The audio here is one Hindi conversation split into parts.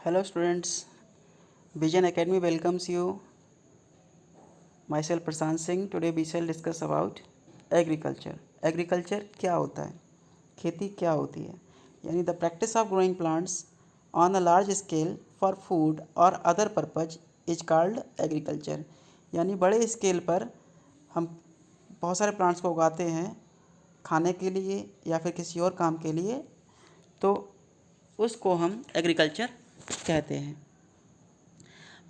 Hello students, Vision Academy welcomes you. Myself Prashant Singh. Today we shall discuss about agriculture. Agriculture क्या होता है, खेती क्या होती है, यानी the practice of growing plants on a large scale for food or other purpose is called agriculture. यानी बड़े स्केल पर हम बहुत सारे प्लांट्स को उगाते हैं खाने के लिए या फिर किसी और काम के लिए, तो उसको हम एग्रीकल्चर कहते हैं.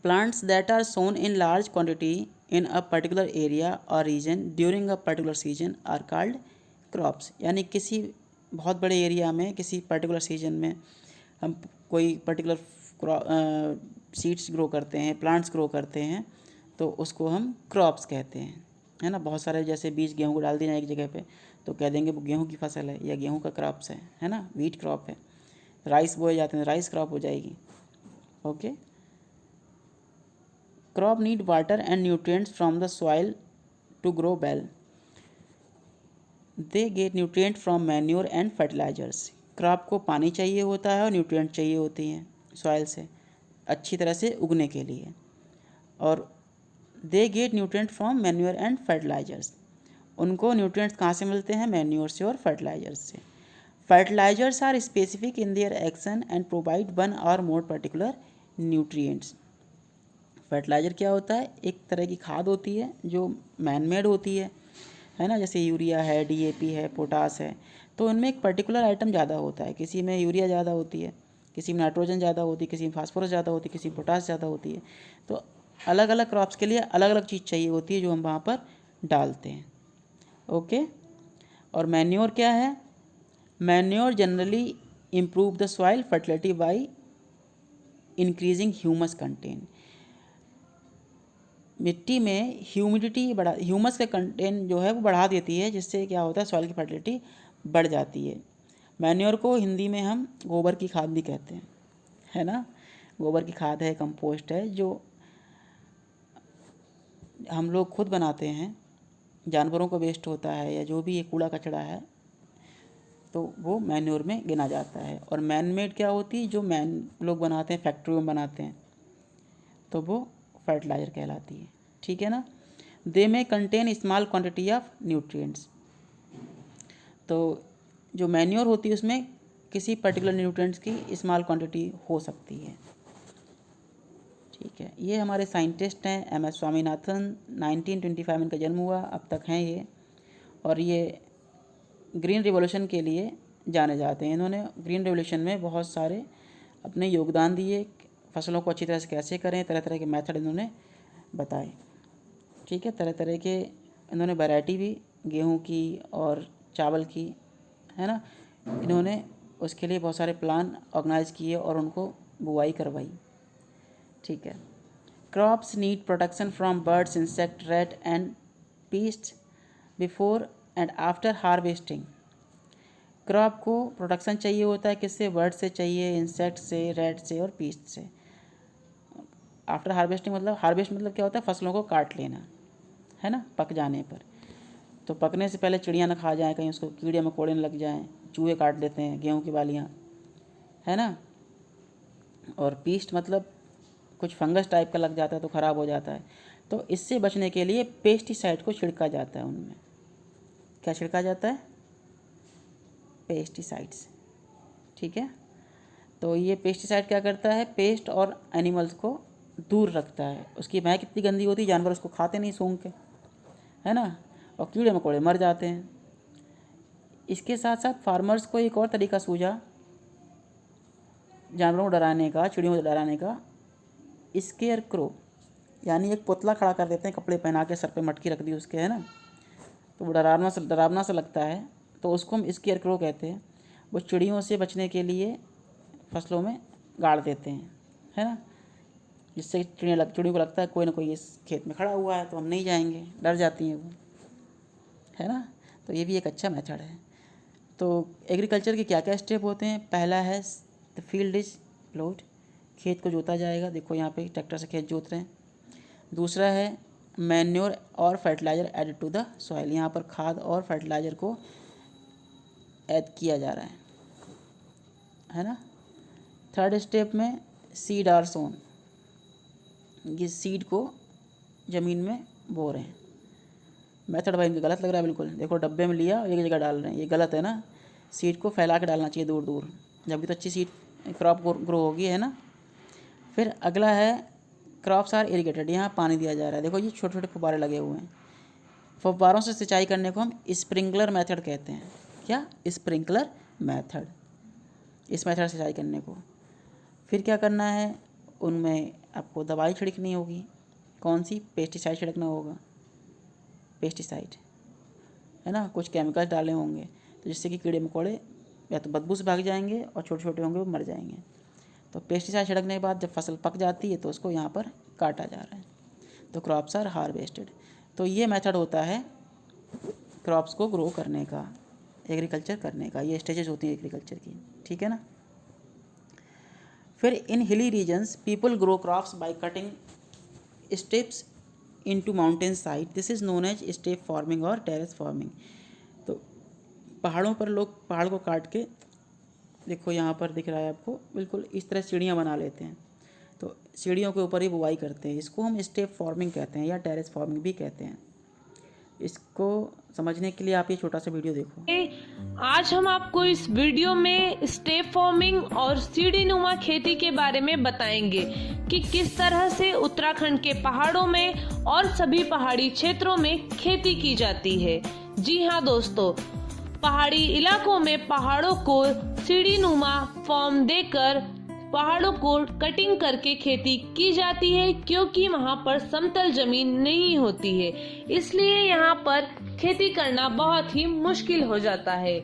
Plants that are sown in large quantity in a particular area or region during a particular season are called crops. यानी किसी बहुत बड़े एरिया में किसी पर्टिकुलर सीजन में हम कोई पर्टिकुलर सीड्स ग्रो करते हैं, प्लांट्स ग्रो करते हैं, तो उसको हम क्रॉप्स कहते हैं, है ना. बहुत सारे जैसे बीज गेहूँ को डाल दिया एक जगह पे तो कह देंगे वो गेहूँ की फसल है या गेहूँ का क्रॉप्स है ना. वीट क्रॉप है, राइस बोए जाते हैं, राइस क्रॉप हो जाएगी. Okay. Crop need water and nutrients from the soil to grow well. They get nutrient from manure and fertilizers. Crop को पानी चाहिए होता है और न्यूट्रिएंट चाहिए होती हैं सॉइल से अच्छी तरह से उगने के लिए. और they get nutrient from manure and fertilizers. उनको न्यूट्रिएंट्स कहाँ से मिलते हैं? मैन्योर से और फर्टिलाइजर्स से. Fertilizers are specific in their action and provide one or more particular nutrients. Fertiliser क्या होता है? एक तरह की खाद होती है जो मैन मेड होती है ना. जैसे यूरिया है, डीएपी है, पोटास है, तो उनमें एक पर्टिकुलर आइटम ज़्यादा होता है. किसी में यूरिया ज़्यादा होती है, किसी में नाइट्रोजन ज़्यादा होती है, किसी में फास्फोरस ज़्यादा होती है, किसी में पोटास ज़्यादा होती है. तो अलग अलग क्रॉप्स के लिए अलग अलग चीज़ चाहिए होती है जो हम वहाँ पर डालते हैं. ओके. और मैन्योर क्या है? Manure generally improve the soil fertility by increasing humus content. मिट्टी में ह्यूमस का कंटेंट जो है वो बढ़ा देती है, जिससे क्या होता है सॉइल की फर्टिलिटी बढ़ जाती है. मैन्योर को हिंदी में हम गोबर की खाद भी कहते हैं, है ना. गोबर की खाद है, कंपोस्ट है, जो हम लोग खुद बनाते हैं. जानवरों का वेस्ट होता है या जो भी ये कूड़ा कचड़ा है तो वो मैन्योर में गिना जाता है. और मैन मेड क्या होती है? जो मैन लोग बनाते हैं, फैक्ट्रियों में बनाते हैं, तो वो फर्टिलाइज़र कहलाती है. ठीक है ना. दे में contain small quantity of nutrients. तो जो मैन्योर होती है उसमें किसी पर्टिकुलर न्यूट्रिएंट्स की स्मॉल क्वांटिटी हो सकती है. ठीक है. ये हमारे साइंटिस्ट हैं एम एस स्वामीनाथन. 1925 में इनका जन्म हुआ, अब तक हैं ये. और ये ग्रीन रिवॉल्यूशन के लिए जाने जाते हैं. इन्होंने ग्रीन रिवॉल्यूशन में बहुत सारे अपने योगदान दिए. फसलों को अच्छी तरह से कैसे करें, तरह तरह के मेथड इन्होंने बताए. ठीक है. तरह तरह के इन्होंने वैरायटी भी गेहूं की और चावल की, है ना. इन्होंने उसके लिए बहुत सारे प्लान ऑर्गेनाइज किए और उनको बुआई करवाई. ठीक है. Crops need protection from birds, insect, rat and pest before and after harvesting. Crop को प्रोटेक्शन चाहिए होता है किससे? बर्ड से चाहिए, इंसेक्ट से, रैट से और पीस्ट से. आफ्टर हार्वेस्टिंग मतलब, हार्वेस्ट मतलब क्या होता है? फसलों को काट लेना, है ना, पक जाने पर. तो पकने से पहले चिड़िया ना खा जाए, कहीं उसको कीड़े मकोड़े न लग जाएं. चूहे काट लेते हैं गेहूं की बालियां, है ना. और पीस्ट मतलब कुछ फंगस टाइप का लग जाता है तो ख़राब हो जाता है. तो इससे बचने के लिए पेस्टिसाइड को छिड़का जाता है. उनमें क्या छिड़का जाता है? पेस्टिसाइड्स. ठीक है. तो ये पेस्टिसाइड क्या करता है? पेस्ट और एनिमल्स को दूर रखता है. उसकी महक कितनी गंदी होती है, जानवर उसको खाते नहीं सूंघ के, है ना. और कीड़े मकोड़े मर जाते हैं. इसके साथ साथ फार्मर्स को एक और तरीका सूझा जानवरों को डराने का, चिड़ियों को डराने का. स्केयर क्रो, यानी एक पुतला खड़ा कर देते हैं, कपड़े पहना के, सर पे मटकी रख दी उसके, है ना. तो वो डरावना सा लगता है, तो उसको हम स्केयर क्रो कहते हैं. वो चिड़ियों से बचने के लिए फसलों में गाड़ देते हैं, है ना. जिससे चिड़ियों को लगता है कोई ना कोई इस खेत में खड़ा हुआ है तो हम नहीं जाएंगे, डर जाती हैं वो, है ना. तो ये भी एक अच्छा मेथड है. तो एग्रीकल्चर के क्या क्या स्टेप होते हैं? पहला है द फील्ड इज प्लॉट. खेत को जोता जाएगा. देखो यहाँ पे ट्रैक्टर से खेत जोत रहे हैं. दूसरा है मैन्योर और fertilizer added to the soil. यहाँ पर खाद और फर्टिलाइज़र को ऐड किया जा रहा है ना. थर्ड स्टेप में सीड आर सोन, ये सीड को ज़मीन में बो रहे हैं। मेथड भाई इनका गलत लग रहा है बिल्कुल। देखो डब्बे में लिया और एक जगह डाल रहे हैं, ये गलत है ना। सीड को फैला के डालना चाहिए दूर दूर, जब भी तो अच्छी सीड क्रॉप ग्रो होगी, है ना। फिर अगला है क्रॉप्स आर इरीगेटेड, यहाँ पानी दिया जा रहा है। देखो ये छोटे छोटे फुब्बारे लगे हुए हैं। फुब्बारों से सिंचाई करने को हम स्प्रिंकलर मेथड कहते हैं। क्या? स्प्रिंकलर मेथड, इस मेथड से सिंचाई करने को। फिर क्या करना है, उनमें आपको दवाई छिड़कनी होगी। कौन सी? पेस्टिसाइड छिड़कना होगा, पेस्टिसाइड, है ना। कुछ केमिकल्स डाले होंगे तो जिससे कि कीड़े मकोड़े या तो बदबू से भाग जाएंगे और छोटे छोटे होंगे वो मर जाएंगे। तो पेस्टिसाइड छिड़कने के बाद जब फसल पक जाती है तो उसको यहाँ पर काटा जा रहा है। तो क्रॉप्स आर हार्वेस्टेड। तो ये मेथड होता है क्रॉप्स को ग्रो करने का, एग्रीकल्चर करने का। ये स्टेजेस होती हैं एग्रीकल्चर की, ठीक है ना। फिर in hilly regions people grow crops by cutting steps into mountain side, this is known as step farming और टेरेस फार्मिंग। तो पहाड़ों पर लोग पहाड़ को काट के, देखो यहाँ पर दिख रहा है आपको, बिल्कुल इस तरह सीढ़ियाँ बना लेते हैं। तो सीढ़ियों के ऊपर ही बुवाई करते हैं। इसको हम स्टेप फार्मिंग कहते हैं या टेरेस फार्मिंग भी कहते हैं। इसको समझने के लिए आप ये छोटा सा वीडियो देखो। आज हम आपको इस वीडियो में स्टेप फार्मिंग और सीढ़ी नुमा खेती के बारे में बताएंगे कि किस तरह से उत्तराखंड के पहाड़ों में और सभी पहाड़ी क्षेत्रों में खेती की जाती है। जी हाँ दोस्तों, पहाड़ी इलाकों में पहाड़ों को सीढ़ी नुमा फॉर्म देकर पहाड़ों को कटिंग करके खेती की जाती है, क्योंकि वहाँ पर समतल जमीन नहीं होती है, इसलिए यहाँ पर खेती करना बहुत ही मुश्किल हो जाता है।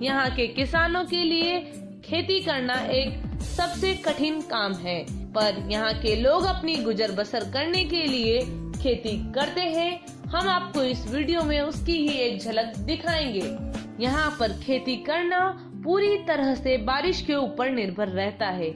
यहाँ के किसानों के लिए खेती करना एक सबसे कठिन काम है, पर यहाँ के लोग अपनी गुजर बसर करने के लिए खेती करते हैं। हम आपको इस वीडियो में उसकी ही एक झलक दिखाएंगे। यहाँ पर खेती करना पूरी तरह से बारिश के ऊपर निर्भर रहता है,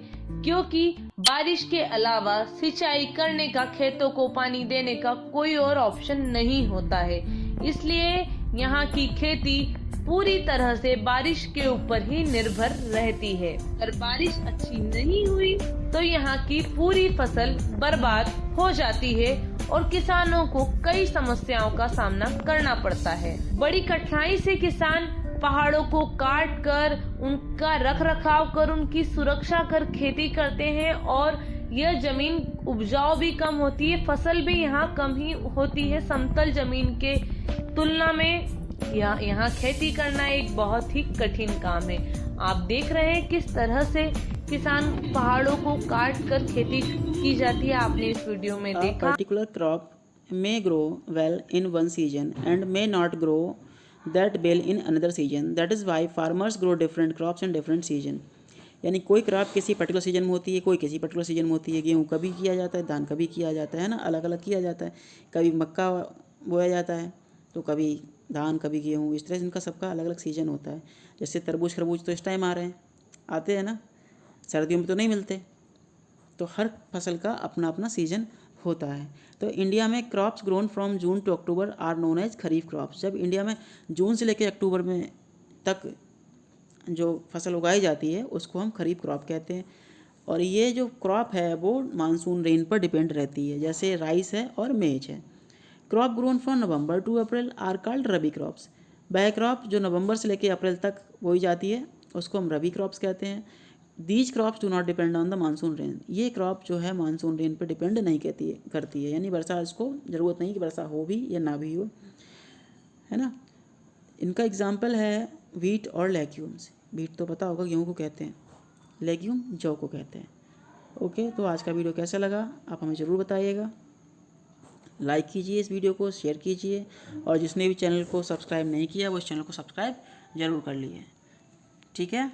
क्योंकि बारिश के अलावा सिंचाई करने का, खेतों को पानी देने का कोई और ऑप्शन नहीं होता है। इसलिए यहाँ की खेती पूरी तरह से बारिश के ऊपर ही निर्भर रहती है। अगर बारिश अच्छी नहीं हुई तो यहाँ की पूरी फसल बर्बाद हो जाती है और किसानों को कई समस्याओं का सामना करना पड़ता है। बड़ी कठिनाई से किसान पहाड़ों को काट कर, उनका रख रखाव कर, उनकी सुरक्षा कर खेती करते हैं और यह जमीन उपजाऊ भी कम होती है, फसल भी यहाँ कम ही होती है समतल जमीन के तुलना में। यहाँ खेती करना एक बहुत ही कठिन काम है। आप देख रहे हैं किस तरह से किसान पहाड़ों को काट कर खेती की जाती है, आपने इस वीडियो में देखा। Particular crop may grow well in one season and may not grow that well in another season. That is why farmers grow different crops in different season. यानी कोई क्रॉप किसी पर्टिकुलर सीजन में होती है, कोई किसी पर्टिकुलर सीजन में होती है। गेहूँ कभी किया जाता है, धान कभी किया जाता है ना, अलग अलग किया जाता है। कभी मक्का बोया जाता है तो कभी धान, कभी गेहूँ, इस तरह से इनका सबका अलग अलग सीजन होता है। जैसे तरबूज खरबूज तो इस टाइम आ रहे हैं, आते हैं ना, सर्दियों में तो नहीं मिलते। तो हर फसल का अपना अपना सीजन होता है। तो इंडिया में crops grown from June to October are known as kharif crops. जब इंडिया में जून से लेकर अक्टूबर में तक जो फसल उगाई जाती है उसको हम खरीफ क्रॉप कहते हैं। और ये जो क्रॉप है वो मानसून रेन पर डिपेंड रहती है, जैसे राइस है और मेज है। Crop grown from November to April are called rabi crops. वह क्रॉप जो नवंबर से लेकर अप्रैल तक बोई जाती है उसको हम रबी क्रॉप्स कहते हैं। These crops do not depend on the monsoon rain. ये क्रॉप जो है मानसून रेन पर डिपेंड नहीं करती है, यानी वर्षा, इसको ज़रूरत नहीं कि वर्षा हो भी या ना भी हो, है ना। इनका एग्जाम्पल है वीट और लेग्यूम्स। वीट तो पता होगा गेहूँ को कहते हैं, लेग्यूम जौ को कहते हैं। ओके, तो आज का वीडियो कैसा लगा आप हमें ज़रूर बताइएगा। लाइक कीजिए इस वीडियो को, शेयर कीजिए, और जिसने भी चैनल को सब्सक्राइब नहीं किया वो इस चैनल को सब्सक्राइब ज़रूर कर लिए। ठीक है।